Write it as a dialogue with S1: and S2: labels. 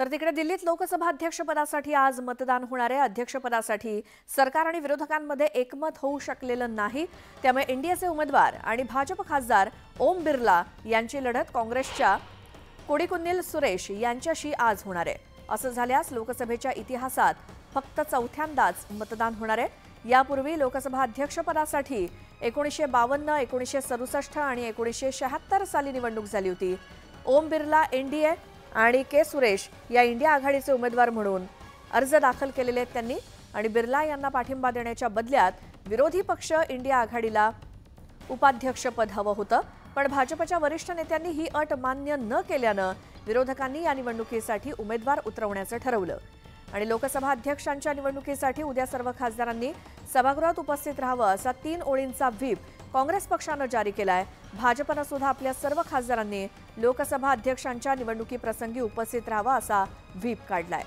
S1: तर तिकडे दिल्लीत लोकसभा अध्यक्षपदासाठी आज मतदान होणार आहे। अध्यक्षपदासाठी सरकार आणि विरोधकांमध्ये एकमत होऊ शकलेलं नाही, त्यामुळे एनडीएचे उमेदवार आणि भाजप खासदार ओम बिर्ला यांची लढत काँग्रेसच्या कोडिकुन्नील सुरेश यांच्याशी आज होणार आहे। असं झाल्यास लोकसभेच्या इतिहासात फक्त चौथ्यांदाच मतदान होणार आहे। यापूर्वी लोकसभा अध्यक्षपदासाठी 1952, 1967 आणि 1976 साली निवडणूक झाली होती। ओम बिर्ला एनडीए आणि के सुरेश या इंडिया आघाडीचे उमेदवार म्हणून अर्ज दाखल केलेले आहेत त्यांनी, आणि बिर्ला यांना पाठिंबा देण्याच्या बदल्यात विरोधी पक्ष इंडिया आघाडीला उपाध्यक्षपद हवं होतं, पण भाजपच्या वरिष्ठ नेत्यांनी ही अट मान्य न केल्यानं विरोधकांनी या निवडणुकीसाठी उमेदवार उतरवण्याचं ठरवलं। आणि लोकसभा अध्यक्षांच्या निवडणुकीसाठी उद्या सर्व खासदारांनी सभागृहात उपस्थित राहावं असा 3 ओळींचा व्हीप काँग्रेस पक्षानं जारी केलाय। भाजपनं सुद्धा आपल्या सर्व खासदारांनी लोकसभा अध्यक्षांच्या निवडणुकीप्रसंगी उपस्थित राहावं असा व्हीप काढलाय।